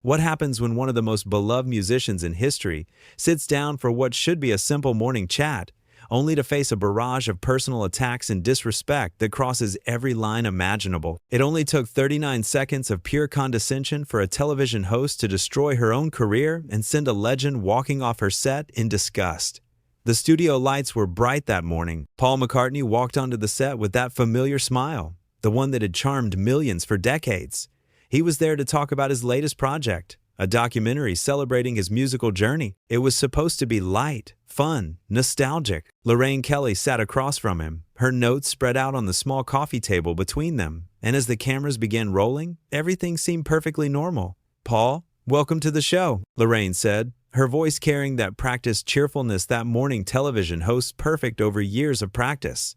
What happens when one of the most beloved musicians in history sits down for what should be a simple morning chat, only to face a barrage of personal attacks and disrespect that crosses every line imaginable? It only took 39 seconds of pure condescension for a television host to destroy her own career and send a legend walking off her set in disgust. The studio lights were bright that morning. Paul McCartney walked onto the set with that familiar smile, the one that had charmed millions for decades. He was there to talk about his latest project, a documentary celebrating his musical journey. It was supposed to be light, fun, nostalgic. Lorraine Kelly sat across from him, her notes spread out on the small coffee table between them, and as the cameras began rolling, everything seemed perfectly normal. "Paul, welcome to the show," Lorraine said, her voice carrying that practiced cheerfulness that morning television hosts perfect over years of practice.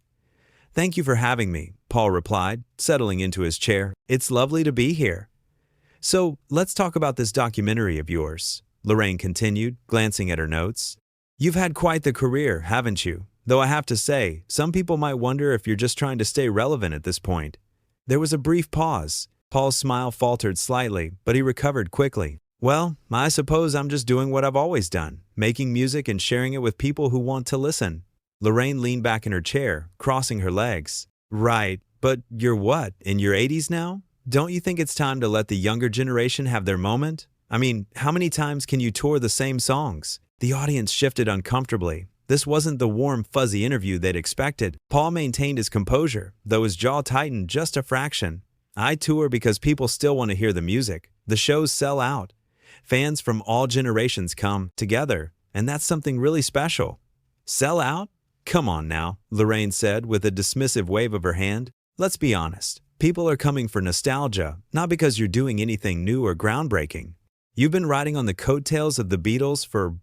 "Thank you for having me," Paul replied, settling into his chair. "It's lovely to be here." "So, let's talk about this documentary of yours," Lorraine continued, glancing at her notes. "You've had quite the career, haven't you? Though I have to say, some people might wonder if you're just trying to stay relevant at this point." There was a brief pause. Paul's smile faltered slightly, but he recovered quickly. "Well, I suppose I'm just doing what I've always done, making music and sharing it with people who want to listen." Lorraine leaned back in her chair, crossing her legs. "Right, but you're what, in your 80s now? Don't you think it's time to let the younger generation have their moment? I mean, how many times can you tour the same songs?" The audience shifted uncomfortably. This wasn't the warm, fuzzy interview they'd expected. Paul maintained his composure, though his jaw tightened just a fraction. "I tour because people still want to hear the music. The shows sell out. Fans from all generations come together, and that's something really special." "Sell out? Come on now," Lorraine said with a dismissive wave of her hand. "Let's be honest. People are coming for nostalgia, not because you're doing anything new or groundbreaking. You've been riding on the coattails of the Beatles for,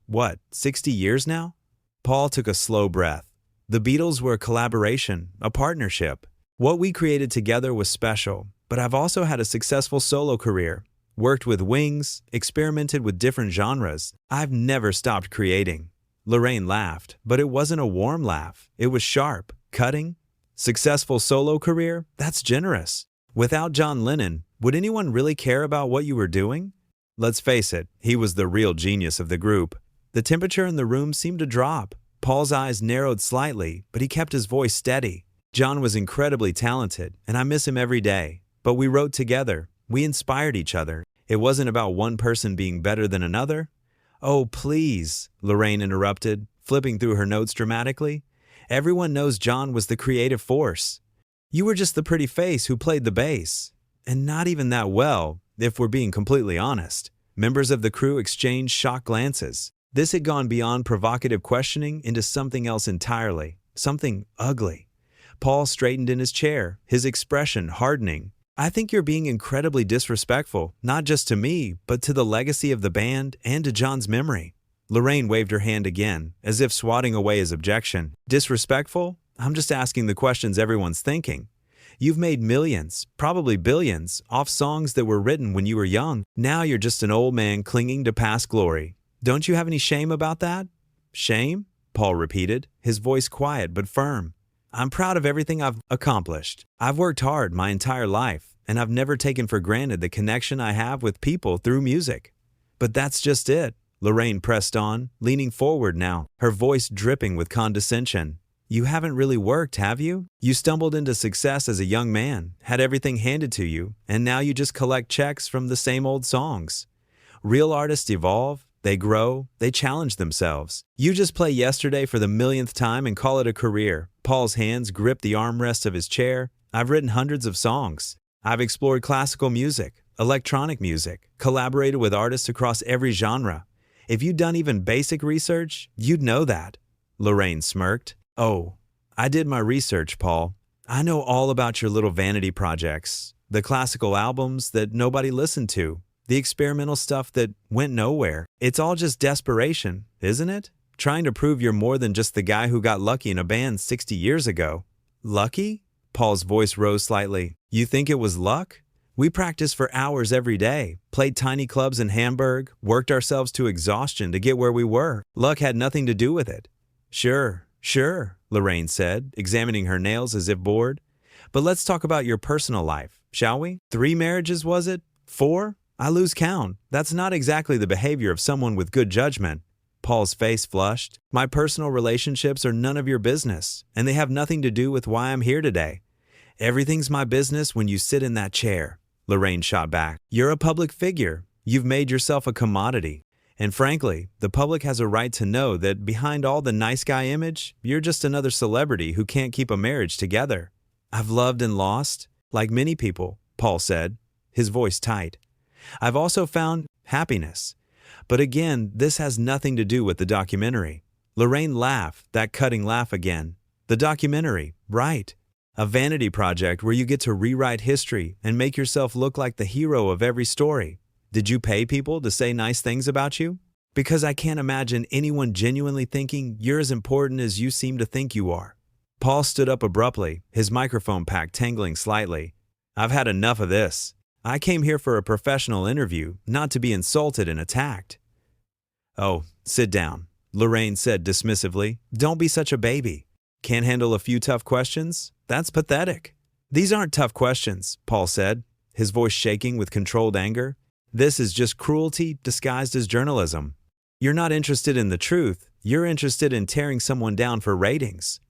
60 years now?" Paul took a slow breath. The Beatles were a collaboration, a partnership. What we created together was special, but I've also had a successful solo career. Worked with Wings, experimented with different genres. I've never stopped creating. Lorraine laughed, but it wasn't a warm laugh. It was sharp, cutting. "Successful solo career? That's generous. Without John Lennon, would anyone really care about what you were doing?" Let's face it, he was the real genius of the group. The temperature in the room seemed to drop. Paul's eyes narrowed slightly, but he kept his voice steady. "John was incredibly talented, and I miss him every day. But we wrote together. We inspired each other. It wasn't about one person being better than another." "Oh, please," Lorraine interrupted, flipping through her notes dramatically. "Everyone knows John was the creative force. You were just the pretty face who played the bass. And not even that well, if we're being completely honest." Members of the crew exchanged shocked glances. This had gone beyond provocative questioning into something else entirely, something ugly. Paul straightened in his chair, his expression hardening. "I think you're being incredibly disrespectful, not just to me, but to the legacy of the band and to John's memory." Lorraine waved her hand again, as if swatting away his objection. "Disrespectful? I'm just asking the questions everyone's thinking. You've made millions, probably billions, off songs that were written when you were young. Now you're just an old man clinging to past glory. Don't you have any shame about that?" "Shame?" Paul repeated, his voice quiet but firm. "I'm proud of everything I've accomplished. I've worked hard my entire life, and I've never taken for granted the connection I have with people through music." "But that's just it," Lorraine pressed on, leaning forward now, her voice dripping with condescension. "You haven't really worked, have you? You stumbled into success as a young man, had everything handed to you, and now you just collect checks from the same old songs. Real artists evolve, they grow, they challenge themselves. You just play Yesterday for the millionth time and call it a career." Paul's hands gripped the armrests of his chair. "I've written hundreds of songs. I've explored classical music, electronic music, collaborated with artists across every genre. If you'd done even basic research, you'd know that." Lorraine smirked. "Oh, I did my research, Paul. I know all about your little vanity projects, the classical albums that nobody listened to, the experimental stuff that went nowhere. It's all just desperation, isn't it? Trying to prove you're more than just the guy who got lucky in a band 60 years ago." "Lucky?" Paul's voice rose slightly. "You think it was luck? We practiced for hours every day, played tiny clubs in Hamburg, worked ourselves to exhaustion to get where we were. Luck had nothing to do with it." Sure, Lorraine said, examining her nails as if bored. "But let's talk about your personal life, shall we? 3 marriages, was it? 4? I lose count. That's not exactly the behavior of someone with good judgment. Paul's face flushed. My personal relationships are none of your business, and they have nothing to do with why I'm here today. Everything's my business when you sit in that chair, Lorraine shot back. You're a public figure. You've made yourself a commodity. And frankly, the public has a right to know that behind all the nice guy image, you're just another celebrity who can't keep a marriage together. I've loved and lost, like many people, Paul said, his voice tight. I've also found happiness. But again, this has nothing to do with the documentary. Lorraine laughed, that cutting laugh again. The documentary, right. A vanity project where you get to rewrite history and make yourself look like the hero of every story. Did you pay people to say nice things about you? Because I can't imagine anyone genuinely thinking you're as important as you seem to think you are. Paul stood up abruptly, his microphone pack tangling slightly. I've had enough of this. I came here for a professional interview, not to be insulted and attacked. Oh, sit down, Lorraine said dismissively. Don't be such a baby. Can't handle a few tough questions? That's pathetic. These aren't tough questions, Paul said, his voice shaking with controlled anger. This is just cruelty disguised as journalism. You're not interested in the truth. You're interested in tearing someone down for ratings.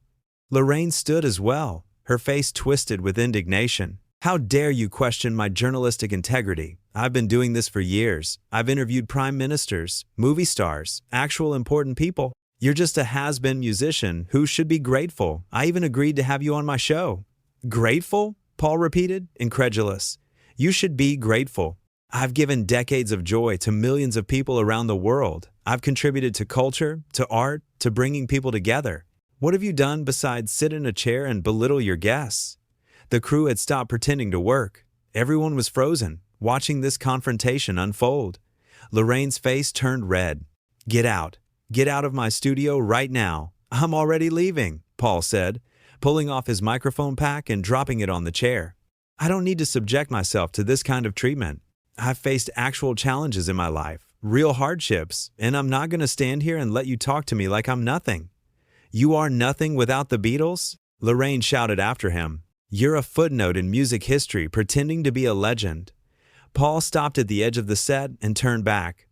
Lorraine stood as well, her face twisted with indignation. How dare you question my journalistic integrity? I've been doing this for years. I've interviewed prime ministers, movie stars, actual important people. You're just a has-been musician who should be grateful. I even agreed to have you on my show. Grateful? Paul repeated, incredulous. You should be grateful. I've given decades of joy to millions of people around the world. I've contributed to culture, to art, to bringing people together. What have you done besides sit in a chair and belittle your guests? The crew had stopped pretending to work. Everyone was frozen, watching this confrontation unfold. Lorraine's face turned red. Get out. Get out of my studio right now. I'm already leaving, Paul said, pulling off his microphone pack and dropping it on the chair. I don't need to subject myself to this kind of treatment. I've faced actual challenges in my life, real hardships, and I'm not going to stand here and let you talk to me like I'm nothing. You are nothing without the Beatles? Lorraine shouted after him. You're a footnote in music history pretending to be a legend. Paul stopped at the edge of the set and turned back.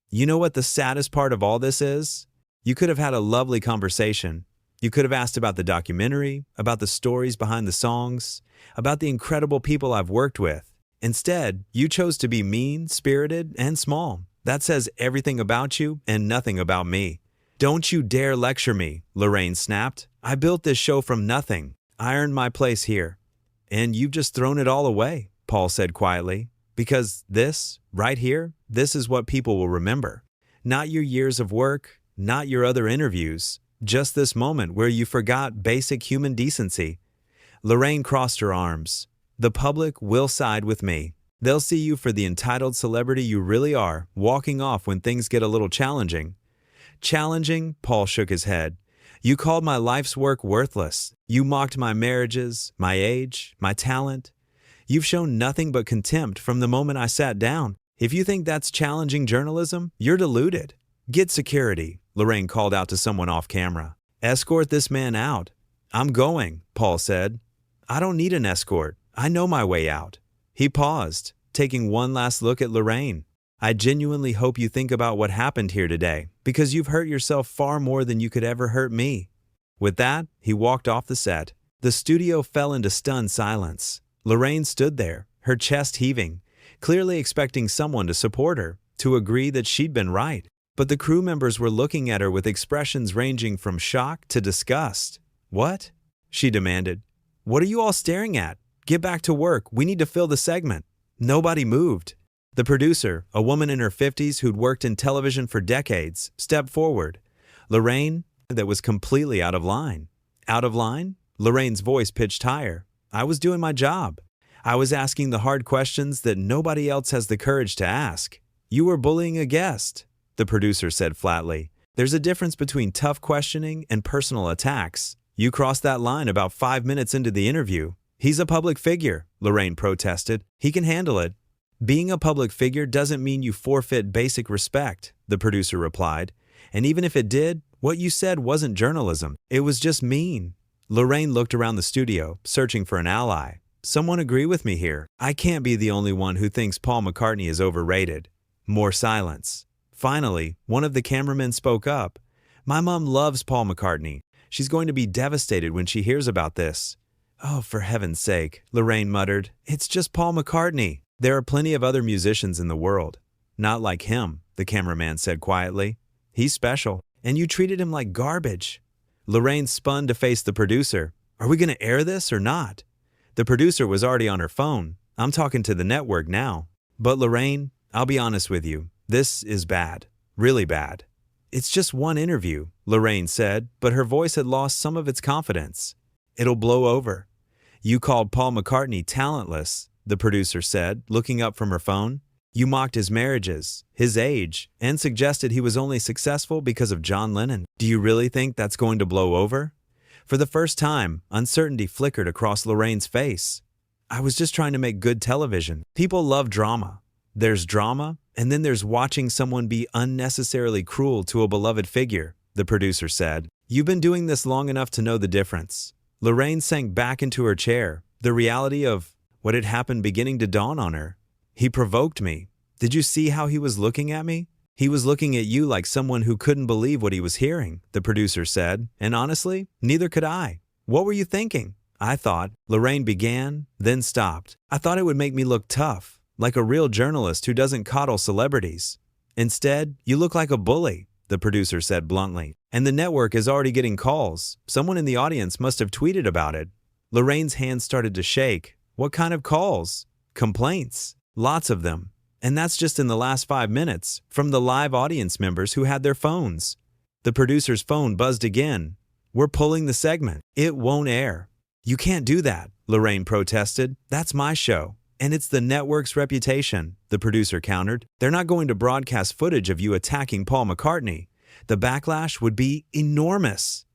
You know what the saddest part of all this is? You could have had a lovely conversation. You could have asked about the documentary, about the stories behind the songs, about the incredible people I've worked with. Instead, you chose to be mean-spirited and small. That says everything about you and nothing about me. Don't you dare lecture me, Lorraine snapped. I built this show from nothing. I earned my place here. And you've just thrown it all away, Paul said quietly. Because this, right here, this is what people will remember. Not your years of work, not your other interviews, just this moment where you forgot basic human decency. Lorraine crossed her arms. The public will side with me. They'll see you for the entitled celebrity you really are, walking off when things get a little challenging. Challenging? Paul shook his head. You called my life's work worthless. You mocked my marriages, my age, my talent. You've shown nothing but contempt from the moment I sat down. If you think that's challenging journalism, you're deluded. Get security, Lorraine called out to someone off camera. Escort this man out. I'm going, Paul said. I don't need an escort. I know my way out. He paused, taking one last look at Lorraine. I genuinely hope you think about what happened here today, because you've hurt yourself far more than you could ever hurt me. With that, he walked off the set. The studio fell into stunned silence. Lorraine stood there, her chest heaving, clearly expecting someone to support her, to agree that she'd been right. But the crew members were looking at her with expressions ranging from shock to disgust. What? She demanded. What are you all staring at? Get back to work. We need to fill the segment. Nobody moved. The producer, a woman in her 50s who'd worked in television for decades, stepped forward. Lorraine, that was completely out of line. Out of line? Lorraine's voice pitched higher. I was doing my job. I was asking the hard questions that nobody else has the courage to ask. You were bullying a guest, the producer said flatly. There's a difference between tough questioning and personal attacks. You crossed that line about 5 minutes into the interview. He's a public figure, Lorraine protested. He can handle it. Being a public figure doesn't mean you forfeit basic respect, the producer replied. And even if it did, what you said wasn't journalism. It was just mean. Lorraine looked around the studio, searching for an ally. Someone agree with me here. I can't be the only one who thinks Paul McCartney is overrated. More silence. Finally, one of the cameramen spoke up. My mom loves Paul McCartney. She's going to be devastated when she hears about this. Oh, for heaven's sake, Lorraine muttered. It's just Paul McCartney. There are plenty of other musicians in the world. Not like him, the cameraman said quietly. He's special, and you treated him like garbage. Lorraine spun to face the producer. Are we going to air this or not? The producer was already on her phone. I'm talking to the network now. But Lorraine, I'll be honest with you. This is bad. Really bad. It's just one interview, Lorraine said, but her voice had lost some of its confidence. It'll blow over. You called Paul McCartney talentless, the producer said, looking up from her phone. You mocked his marriages, his age, and suggested he was only successful because of John Lennon. Do you really think that's going to blow over? For the first time, uncertainty flickered across Lorraine's face. I was just trying to make good television. People love drama. There's drama, and then there's watching someone be unnecessarily cruel to a beloved figure, the producer said. You've been doing this long enough to know the difference. Lorraine sank back into her chair, the reality of what had happened beginning to dawn on her. He provoked me. Did you see how he was looking at me? He was looking at you like someone who couldn't believe what he was hearing, the producer said, and honestly, neither could I. What were you thinking? I thought, Lorraine began, then stopped. I thought it would make me look tough, like a real journalist who doesn't coddle celebrities. Instead, you look like a bully, the producer said bluntly. And the network is already getting calls. Someone in the audience must have tweeted about it. Lorraine's hands started to shake. What kind of calls? Complaints. Lots of them. And that's just in the last 5 minutes, from the live audience members who had their phones. The producer's phone buzzed again. We're pulling the segment. It won't air. You can't do that, Lorraine protested. That's my show. And it's the network's reputation, the producer countered. They're not going to broadcast footage of you attacking Paul McCartney. The backlash would be enormous.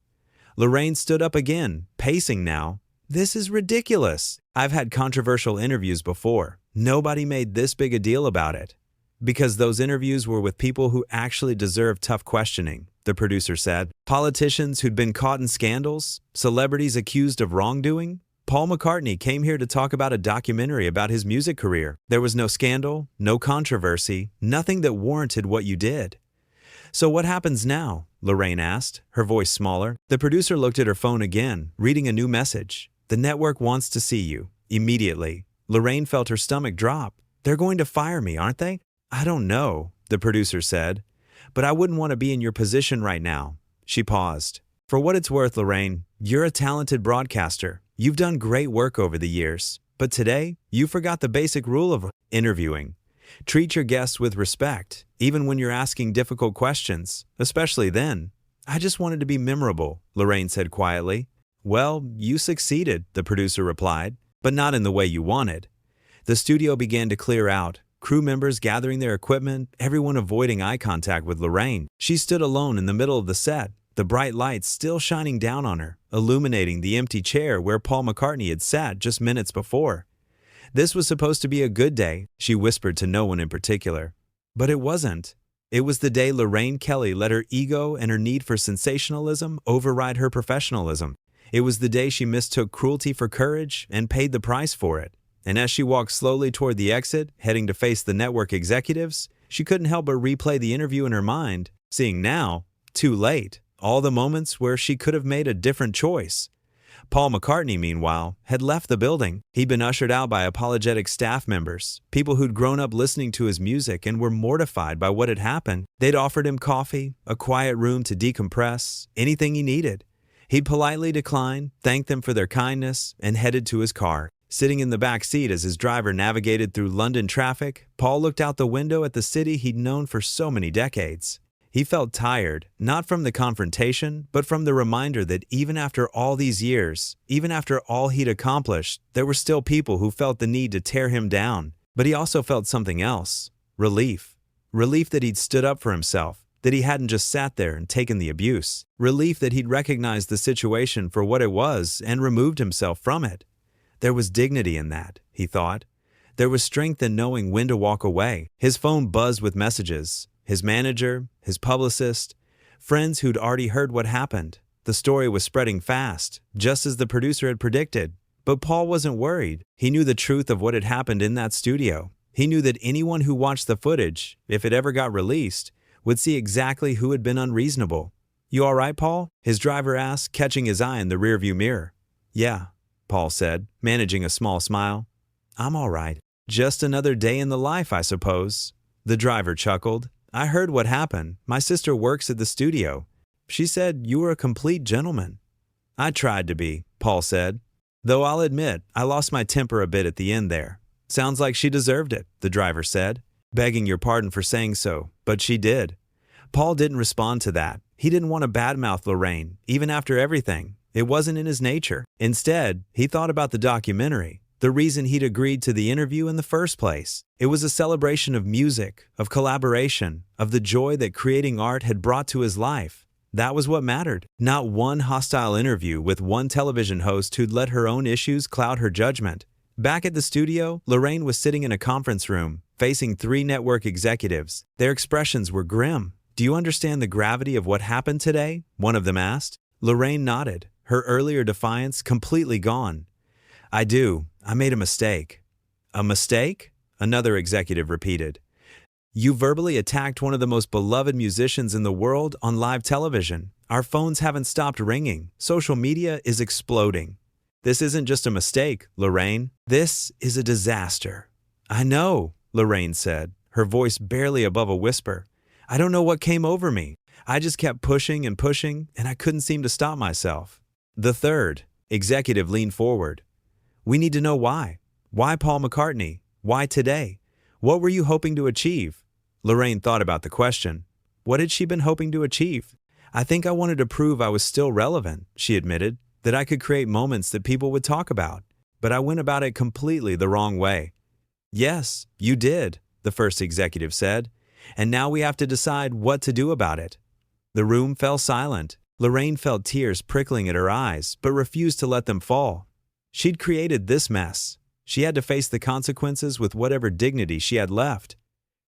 Lorraine stood up again, pacing now. This is ridiculous. I've had controversial interviews before. Nobody made this big a deal about it. Because those interviews were with people who actually deserve tough questioning, the producer said. Politicians who'd been caught in scandals, celebrities accused of wrongdoing. Paul McCartney came here to talk about a documentary about his music career. There was no scandal, no controversy, nothing that warranted what you did. So what happens now? Lorraine asked, her voice smaller. The producer looked at her phone again, reading a new message. The network wants to see you. Immediately. Lorraine felt her stomach drop. They're going to fire me, aren't they? I don't know, the producer said. But I wouldn't want to be in your position right now. She paused. For what it's worth, Lorraine, you're a talented broadcaster. You've done great work over the years. But today, you forgot the basic rule of interviewing. Treat your guests with respect, even when you're asking difficult questions, especially then. I just wanted to be memorable, Lorraine said quietly. Well, you succeeded, the producer replied, but not in the way you wanted. The studio began to clear out, crew members gathering their equipment, everyone avoiding eye contact with Lorraine. She stood alone in the middle of the set, the bright lights still shining down on her, illuminating the empty chair where Paul McCartney had sat just minutes before. This was supposed to be a good day, she whispered to no one in particular. But it wasn't. It was the day Lorraine Kelly let her ego and her need for sensationalism override her professionalism. It was the day she mistook cruelty for courage and paid the price for it. And as she walked slowly toward the exit, heading to face the network executives, she couldn't help but replay the interview in her mind, seeing now, too late, all the moments where she could have made a different choice. Paul McCartney, meanwhile, had left the building. He'd been ushered out by apologetic staff members, people who'd grown up listening to his music and were mortified by what had happened. They'd offered him coffee, a quiet room to decompress, anything he needed. He'd politely declined, thanked them for their kindness, and headed to his car. Sitting in the back seat as his driver navigated through London traffic, Paul looked out the window at the city he'd known for so many decades. He felt tired, not from the confrontation, but from the reminder that even after all these years, even after all he'd accomplished, there were still people who felt the need to tear him down. But he also felt something else. Relief. Relief that he'd stood up for himself, that he hadn't just sat there and taken the abuse. Relief that he'd recognized the situation for what it was and removed himself from it. There was dignity in that, he thought. There was strength in knowing when to walk away. His phone buzzed with messages. His manager, his publicist, friends who'd already heard what happened. The story was spreading fast, just as the producer had predicted. But Paul wasn't worried. He knew the truth of what had happened in that studio. He knew that anyone who watched the footage, if it ever got released, would see exactly who had been unreasonable. "You all right, Paul?" his driver asked, catching his eye in the rearview mirror. "Yeah," Paul said, managing a small smile. "I'm all right. Just another day in the life, I suppose." The driver chuckled. "I heard what happened. My sister works at the studio. She said you were a complete gentleman." "I tried to be," Paul said. "Though I'll admit, I lost my temper a bit at the end there." "Sounds like she deserved it," the driver said. "Begging your pardon for saying so, but she did." Paul didn't respond to that. He didn't want to badmouth Lorraine, even after everything. It wasn't in his nature. Instead, he thought about the documentary, the reason he'd agreed to the interview in the first place. It was a celebration of music, of collaboration, of the joy that creating art had brought to his life. That was what mattered. Not one hostile interview with one television host who'd let her own issues cloud her judgment. Back at the studio, Lorraine was sitting in a conference room, facing 3 network executives. Their expressions were grim. "Do you understand the gravity of what happened today?" one of them asked. Lorraine nodded, her earlier defiance completely gone. "I do. I made a mistake." "A mistake?" another executive repeated. "You verbally attacked one of the most beloved musicians in the world on live television. Our phones haven't stopped ringing. Social media is exploding." "This isn't just a mistake, Lorraine. This is a disaster." "I know," Lorraine said, her voice barely above a whisper. "I don't know what came over me. I just kept pushing and pushing, and I couldn't seem to stop myself." The third executive leaned forward. "We need to know why. Why Paul McCartney? Why today? What were you hoping to achieve?" Lorraine thought about the question. What had she been hoping to achieve? "I think I wanted to prove I was still relevant," she admitted, "that I could create moments that people would talk about. But I went about it completely the wrong way." "Yes, you did," the first executive said. "And now we have to decide what to do about it." The room fell silent. Lorraine felt tears prickling at her eyes, but refused to let them fall. She'd created this mess. She had to face the consequences with whatever dignity she had left.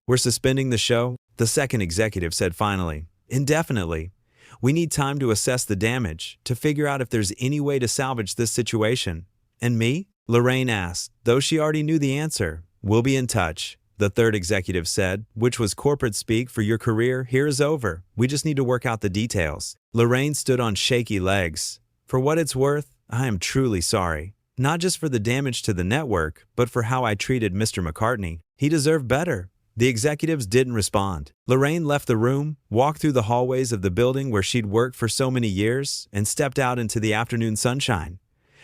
"We're suspending the show," the second executive said finally. "Indefinitely. We need time to assess the damage, to figure out if there's any way to salvage this situation." "And me?" Lorraine asked, though she already knew the answer. "We'll be in touch," the third executive said, which was corporate speak for "your career here is over. We just need to work out the details." Lorraine stood on shaky legs. "For what it's worth, I am truly sorry. Not just for the damage to the network, but for how I treated Mr. McCartney. He deserved better." The executives didn't respond. Lorraine left the room, walked through the hallways of the building where she'd worked for so many years, and stepped out into the afternoon sunshine.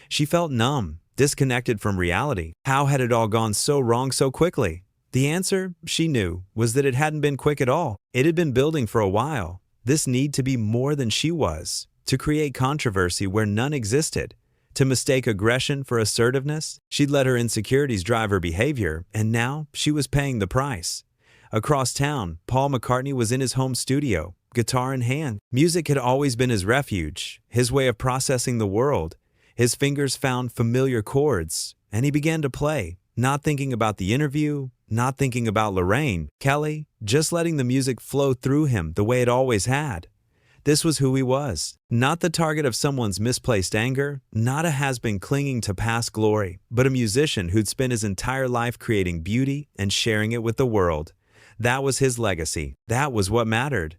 She felt numb, disconnected from reality. How had it all gone so wrong so quickly? The answer, she knew, was that it hadn't been quick at all. It had been building for a while. This need to be more than she was, to create controversy where none existed, to mistake aggression for assertiveness. She'd let her insecurities drive her behavior, and now she was paying the price. Across town, Paul McCartney was in his home studio, guitar in hand. Music had always been his refuge, his way of processing the world. His fingers found familiar chords, and he began to play, not thinking about the interview, not thinking about Lorraine, Kelly, just letting the music flow through him the way it always had. This was who he was, not the target of someone's misplaced anger, not a has-been clinging to past glory, but a musician who'd spent his entire life creating beauty and sharing it with the world. That was his legacy. That was what mattered.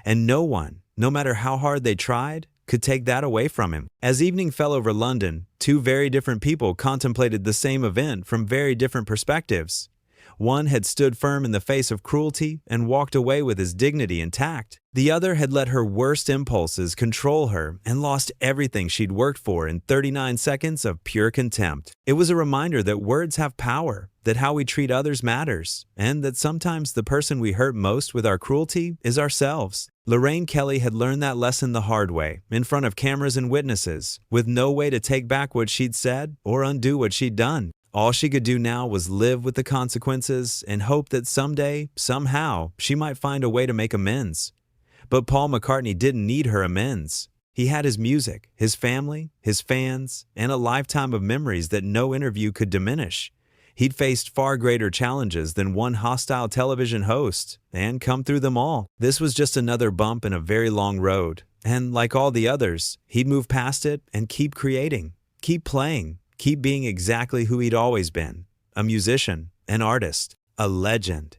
And no one, no matter how hard they tried, could take that away from him. As evening fell over London, 2 very different people contemplated the same event from very different perspectives. One had stood firm in the face of cruelty and walked away with his dignity intact. The other had let her worst impulses control her and lost everything she'd worked for in 39 seconds of pure contempt. It was a reminder that words have power, that how we treat others matters, and that sometimes the person we hurt most with our cruelty is ourselves. Lorraine Kelly had learned that lesson the hard way, in front of cameras and witnesses, with no way to take back what she'd said or undo what she'd done. All she could do now was live with the consequences and hope that someday, somehow, she might find a way to make amends. But Paul McCartney didn't need her amends. He had his music, his family, his fans, and a lifetime of memories that no interview could diminish. He'd faced far greater challenges than one hostile television host, and come through them all. This was just another bump in a very long road, and like all the others, he'd move past it and keep creating, keep playing, keep being exactly who he'd always been, a musician, an artist, a legend.